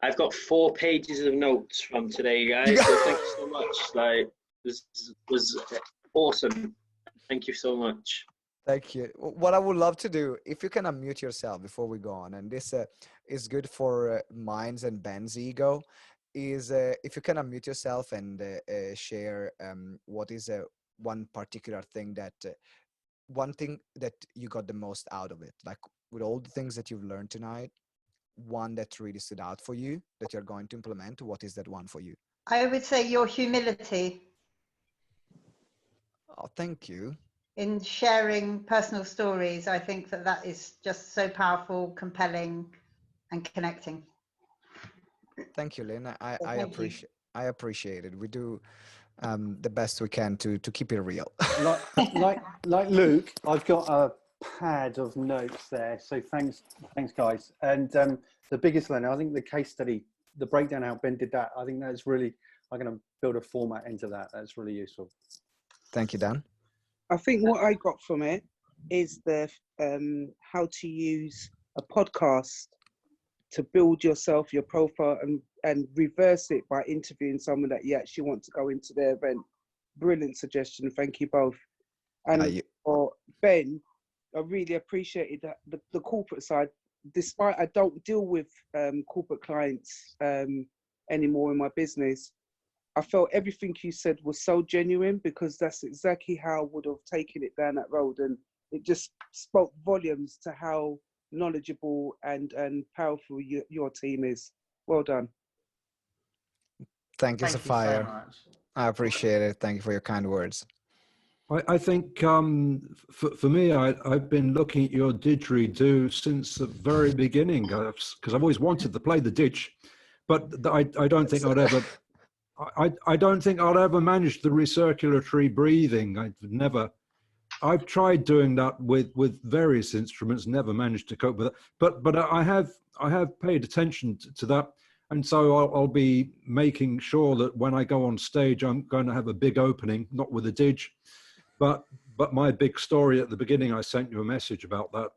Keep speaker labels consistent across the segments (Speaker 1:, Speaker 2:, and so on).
Speaker 1: I've got 4 pages of notes from today, guys. So thank you so much. Like, this was awesome. Thank you so much.
Speaker 2: Thank you. What I would love to do, if you can unmute yourself before we go on, and this is good for mine's and Ben's ego, is if you can unmute yourself and share what is one particular thing that, one thing that you got the most out of it, like with all the things that you've learned tonight, one that really stood out for you that you're going to implement. What is that one for you?
Speaker 3: I would say your humility
Speaker 2: Oh, thank you.
Speaker 3: in sharing personal stories. I think that is just so powerful, compelling, and connecting.
Speaker 2: Thank you, Lynn. I appreciate it. We do the best we can to keep it real.
Speaker 4: like Luke, I've got a pad of notes there. So thanks guys. And the biggest learner, I think the case study, the breakdown how Ben did that, I think that's really, I'm going to build a format into that. That's really useful.
Speaker 2: Thank you, Dan.
Speaker 5: I think what I got from it is the how to use a podcast to build yourself, your profile, and reverse it by interviewing someone that you actually want to go into their event. Brilliant suggestion. Thank you both. And for Ben, I really appreciated that the corporate side. Despite I don't deal with corporate clients anymore in my business, I felt everything you said was so genuine, because that's exactly how I would have taken it down that road. And it just spoke volumes to how knowledgeable and powerful your team is. Well done.
Speaker 2: Thank you, Sapphire. So I appreciate it. Thank you for your kind words.
Speaker 6: I think for me, I've been looking at your didgeridoo since the very beginning, because I've always wanted to play the ditch, but I don't think I'd ever. I don't think I'll ever manage the recirculatory breathing. I've tried doing that with various instruments, never managed to cope with it. But I have paid attention to that, and so I'll be making sure that when I go on stage, I'm going to have a big opening, not with a didge, but my big story at the beginning. I sent you a message about that.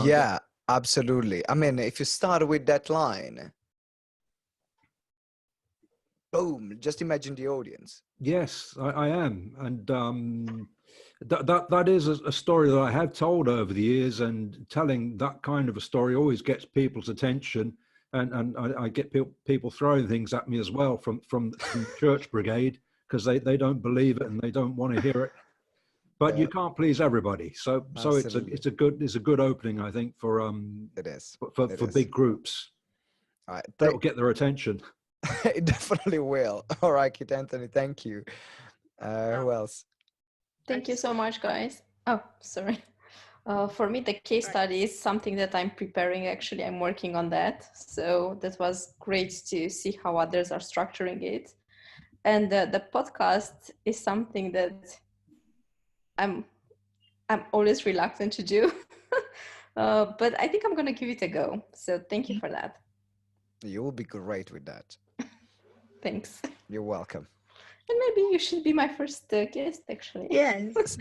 Speaker 2: Yeah, absolutely. I mean, if you start with that line. Boom! Just imagine the audience.
Speaker 6: Yes, I am, and that is a story that I have told over the years. And telling that kind of a story always gets people's attention, and I get people throwing things at me as well from church brigade, because they don't believe it and they don't want to hear it. But you can't please everybody, so it's a good opening, I think, for for big groups.
Speaker 2: All right,
Speaker 6: that'll get their attention.
Speaker 2: It definitely will. All right, Kit Anthony, thank you. Who else?
Speaker 7: Thank you so much, guys. Oh, sorry. For me, the case study is something that I'm preparing. Actually, I'm working on that. So that was great to see how others are structuring it. And the podcast is something that I'm always reluctant to do. But I think I'm going to give it a go. So thank you for that.
Speaker 2: You will be great with that.
Speaker 7: Thanks.
Speaker 2: You're welcome.
Speaker 7: And maybe you should be my first guest, actually.
Speaker 3: Yes.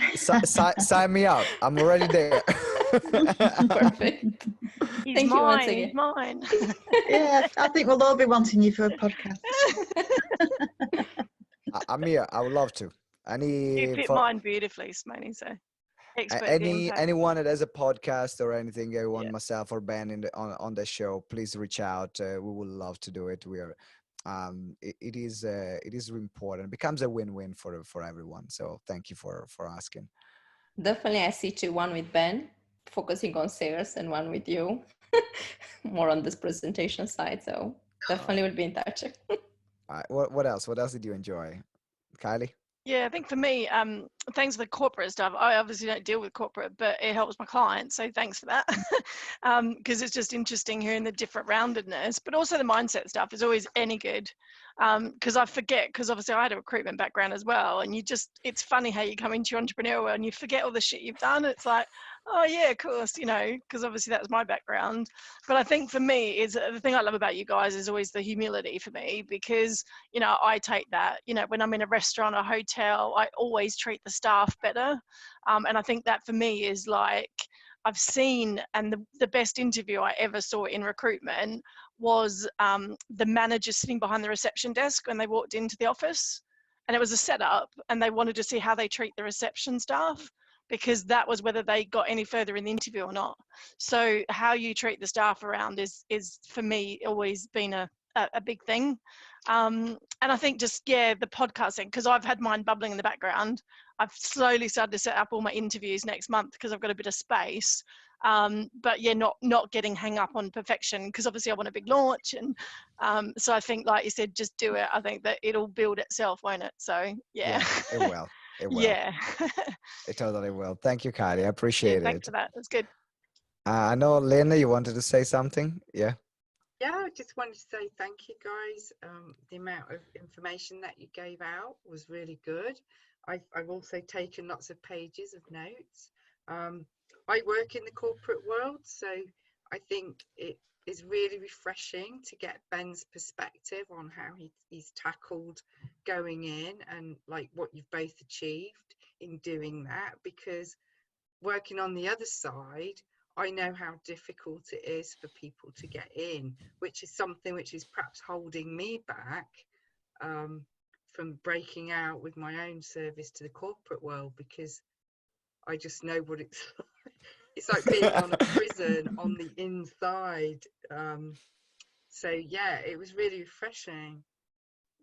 Speaker 2: Sign me up. I'm already there.
Speaker 7: Perfect.
Speaker 8: Thank you once again. He's mine.
Speaker 3: Yeah, I think we'll all be wanting you for a podcast.
Speaker 2: I'm here. I would love to.
Speaker 8: You fit mine beautifully, Simone. So
Speaker 2: anyone that has a podcast or anything, I want myself or Ben on the show, please reach out. We would love to do it. We are. It is important. It becomes a win-win for everyone. So thank you for asking.
Speaker 7: Definitely, I see two: one with Ben, focusing on sales, and one with you, more on this presentation side. So definitely will be in touch.
Speaker 2: All right. What else? What else did you enjoy, Kylie?
Speaker 8: Yeah, I think for me, thanks for the corporate stuff. I obviously don't deal with corporate, but it helps my clients. So thanks for that. Because it's just interesting hearing the different roundedness, but also the mindset stuff is always any good. Because I forget, because obviously I had a recruitment background as well. And it's funny how you come into your entrepreneurial world and you forget all the shit you've done. It's like, oh yeah, of course, because obviously that was my background. But I think for me, is the thing I love about you guys is always the humility for me, because, I take that, when I'm in a restaurant or hotel, I always treat the staff better. And I think that for me is like, I've seen, and the best interview I ever saw in recruitment was the manager sitting behind the reception desk when they walked into the office. And it was a setup, and they wanted to see how they treat the reception staff, because that was whether they got any further in the interview or not. So how you treat the staff around is for me always been a big thing. And I think just, yeah, the podcasting, because I've had mine bubbling in the background. I've slowly started to set up all my interviews next month because I've got a bit of space. But yeah, not getting hung up on perfection, because obviously I want a big launch. And so I think, like you said, just do it. I think that it'll build itself, won't it? So yeah.
Speaker 2: It will. It will.
Speaker 8: Yeah.
Speaker 2: It totally will. Thank you, Kylie. I
Speaker 8: Yeah,
Speaker 2: appreciate
Speaker 8: thanks
Speaker 2: it.
Speaker 8: for that. That's good.
Speaker 2: I know, Lena, you wanted to say something? Yeah.
Speaker 9: Yeah, I just wanted to say thank you, guys. The amount of information that you gave out was really good. I've also taken lots of pages of notes. I work in the corporate world, so I think it is really refreshing to get Ben's perspective on how he's tackled going in, and like what you've both achieved in doing that, because working on the other side, I know how difficult it is for people to get in, which is something which is perhaps holding me back from breaking out with my own service to the corporate world, because I just know what it's like. It's like being on a prison on the inside. So yeah, it was really refreshing.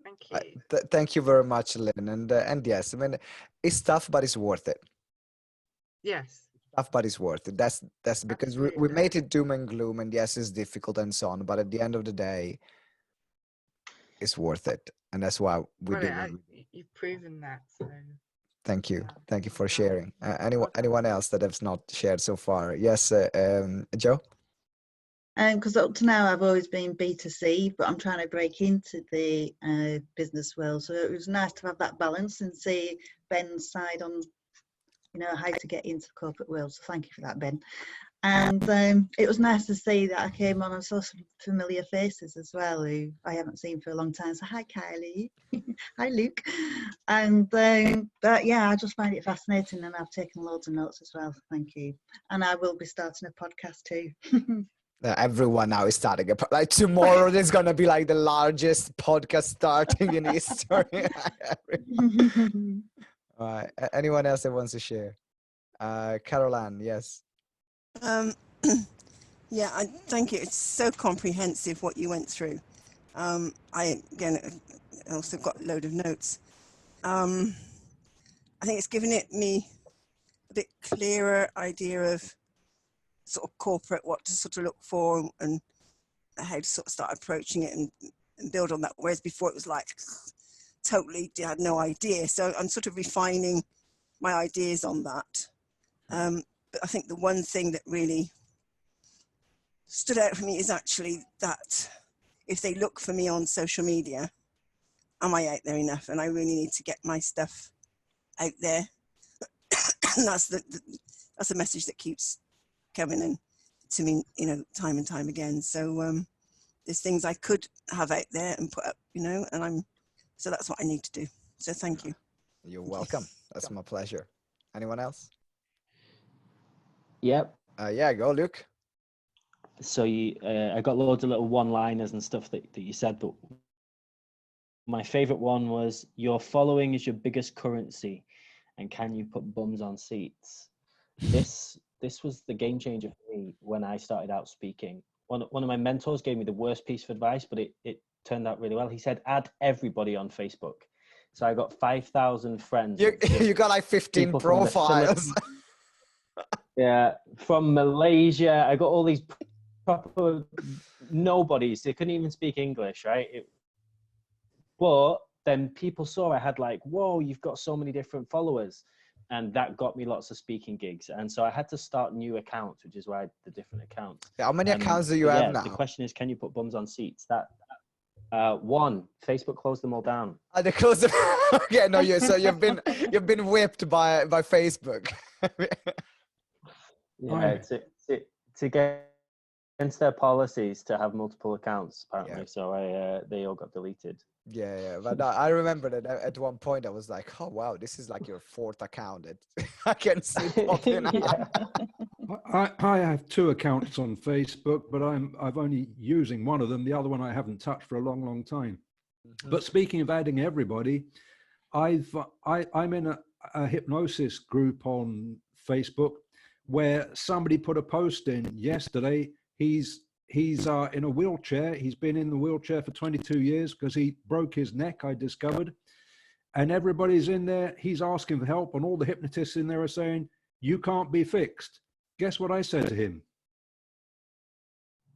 Speaker 9: Thank you.
Speaker 2: Thank you very much, Lynn. And yes, I mean, it's tough, but it's worth it.
Speaker 9: Yes.
Speaker 2: Tough, but it's worth it. That's because we made it doom and gloom, and yes, it's difficult and so on. But at the end of the day, it's worth it, and that's why we do.
Speaker 9: You've proven that. So.
Speaker 2: Thank you for sharing. Anyone else that has not shared so far? Yes, Joe.
Speaker 10: Because up to now I've always been B2C, but I'm trying to break into the business world. So it was nice to have that balance and see Ben's side on, how to get into the corporate world. So thank you for that, Ben. And it was nice to see that I came on and saw some familiar faces as well, who I haven't seen for a long time. So hi, Kylie. Hi, Luke. And but yeah, I just find it fascinating, and I've taken loads of notes as well. Thank you. And I will be starting a podcast too.
Speaker 2: Everyone now is starting like tomorrow. There's gonna be like the largest podcast starting in history. All right. Anyone else that wants to share? Caroline, yes.
Speaker 11: Yeah, thank you. It's so comprehensive what you went through. I also got a load of notes. I think it's given me a bit clearer idea of sort of corporate, what to sort of look for, and how to sort of start approaching it and build on that. Whereas before it was like totally had no idea. So I'm sort of refining my ideas on that. But I think the one thing that really stood out for me is actually that if they look for me on social media, am I out there enough? And I really need to get my stuff out there. And that's the message that keeps coming in to me, time and time again. So there's things I could have out there and put up, and so that's what I need to do. So thank you.
Speaker 2: You're welcome. That's my pleasure. Anyone else?
Speaker 12: Yep.
Speaker 2: Yeah, go, Luke.
Speaker 12: So I got loads of little one-liners and stuff that you said, but my favorite one was, your following is your biggest currency, and can you put bums on seats? This was the game changer for me when I started out speaking. One of my mentors gave me the worst piece of advice, but it turned out really well. He said, add everybody on Facebook. So I got 5,000 friends.
Speaker 2: You got like 15 profiles.
Speaker 12: Yeah, from Malaysia. I got all these proper nobodies. They couldn't even speak English, right? But then people saw I had like, whoa, you've got so many different followers. And that got me lots of speaking gigs. And so I had to start new accounts, which is why the different accounts.
Speaker 2: How many accounts do you have now?
Speaker 12: The question is, can you put bums on seats? One, Facebook closed them all down.
Speaker 2: They closed them. Okay, no, so you've been whipped by Facebook.
Speaker 12: Yeah, to get against their policies to have multiple accounts, apparently. Yeah. So they all got deleted.
Speaker 2: Yeah. But no, I remember that at one point I was like, oh wow, this is like your fourth account that I can see popping up.
Speaker 6: I have 2 accounts on Facebook, but I've only using one of them. The other one I haven't touched for a long, long time. But speaking of adding everybody, I'm in a hypnosis group on Facebook where somebody put a post in yesterday. He's in a wheelchair. He's been in the wheelchair for 22 years because he broke his neck, I discovered. And everybody's in there. He's asking for help, and all the hypnotists in there are saying, "You can't be fixed." Guess what I said to him?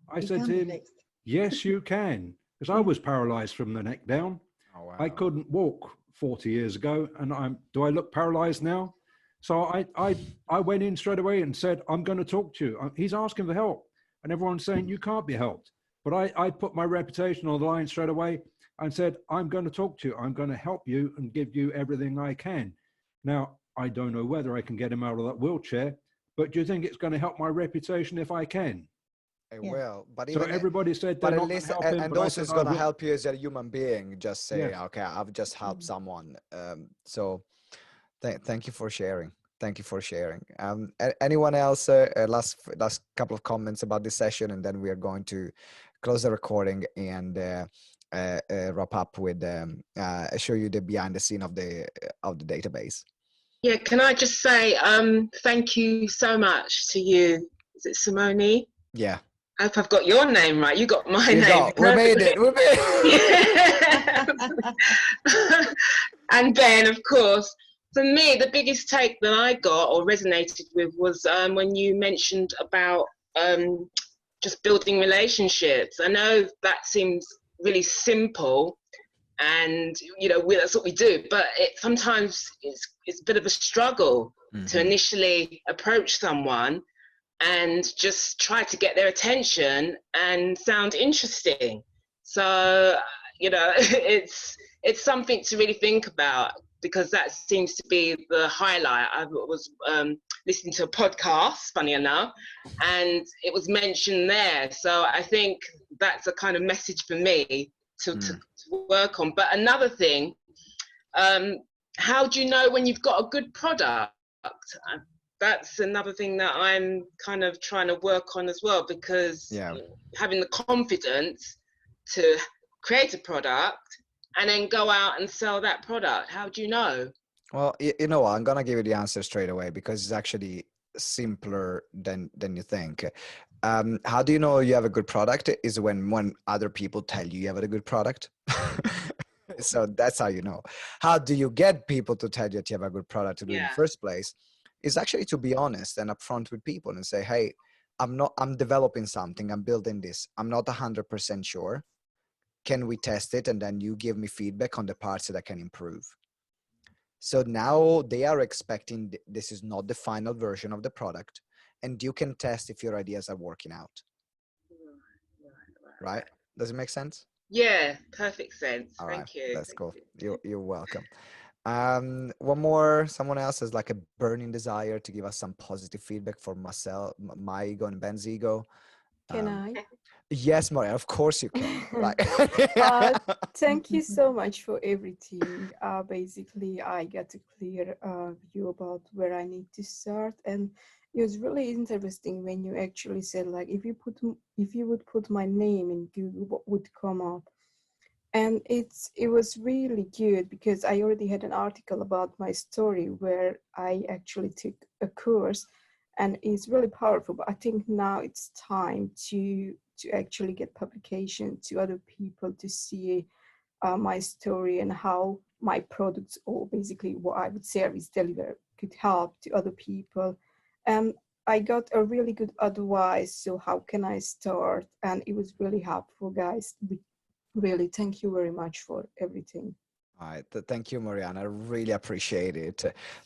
Speaker 6: I said to him, "Yes, you can," because I was paralyzed from the neck down.
Speaker 2: Oh, wow.
Speaker 6: I couldn't walk 40 years ago, and do I look paralyzed now? So I went in straight away and said, "I'm going to talk to you." He's asking for help, and everyone's saying you can't be helped. But I put my reputation on the line straight away and said, "I'm going to talk to you. I'm going to help you and give you everything I can." Now, I don't know whether I can get him out of that wheelchair, but do you think it's going to help my reputation if I can?
Speaker 2: It will, but
Speaker 6: So
Speaker 2: even
Speaker 6: everybody said
Speaker 2: but
Speaker 6: they're
Speaker 2: at
Speaker 6: not going
Speaker 2: least
Speaker 6: to help him,
Speaker 2: and
Speaker 6: but I
Speaker 2: also
Speaker 6: said
Speaker 2: it's
Speaker 6: I
Speaker 2: gonna
Speaker 6: will.
Speaker 2: help you as a human being. Just say,
Speaker 6: Yes.
Speaker 2: okay, I've just helped someone. So thank you for sharing. Thank you for sharing. Anyone else? Last couple of comments about this session, and then we are going to close the recording and wrap up with show you the behind the scene of the database.
Speaker 13: Yeah, can I just say thank you so much to you. Is it Simone?
Speaker 2: Yeah.
Speaker 13: I hope I've got your name right. You got my
Speaker 2: You
Speaker 13: name.
Speaker 2: got, we made it. We made
Speaker 13: it. And Ben, of course. For me, the biggest take that I got or resonated with was when you mentioned about just building relationships. I know that seems really simple, and that's what we do. But sometimes it's a bit of a struggle to initially approach someone and just try to get their attention and sound interesting. So it's something to really think about, because that seems to be the highlight. I was listening to a podcast, funny enough, and it was mentioned there. So I think that's a kind of message for me to work on. But another thing, how do you know when you've got a good product? That's another thing that I'm kind of trying to work on as well, because having the confidence to create a product and then go out and sell that product, how do you know?
Speaker 2: Well, you know what? I'm gonna give you the answer straight away, because it's actually simpler than you think. How do you know you have a good product? Is when other people tell you have a good product. So that's how you know. How do you get people to tell you that you have a good product to do in the first place? Is actually to be honest and upfront with people and say, hey, I'm developing something, I'm building this, I'm not 100% sure. Can we test it? And then you give me feedback on the parts that I can improve. So now they are expecting this is not the final version of the product, and you can test if your ideas are working out. Right? Does it make sense?
Speaker 13: Yeah, perfect sense.
Speaker 2: All
Speaker 13: Thank
Speaker 2: right,
Speaker 13: you.
Speaker 2: that's cool. You're welcome. One more. Someone else has like a burning desire to give us some positive feedback for myself, my ego, and Ben's ego.
Speaker 14: Can I?
Speaker 2: Yes, Maria, of course you can. Right.
Speaker 14: Thank you so much for everything. Basically, I got a clear view about where I need to start, and it was really interesting when you actually said, like, if you would put my name in Google, what would come up? And it was really good, because I already had an article about my story where I actually took a course, and it's really powerful. But I think now it's time to actually get publication to other people to see my story and how my products, or basically what I would service deliver, could help to other people. And I got a really good advice. So how can I start? And it was really helpful, guys. Really, thank you very much for everything.
Speaker 2: All right. Thank you, Mariana. I really appreciate it.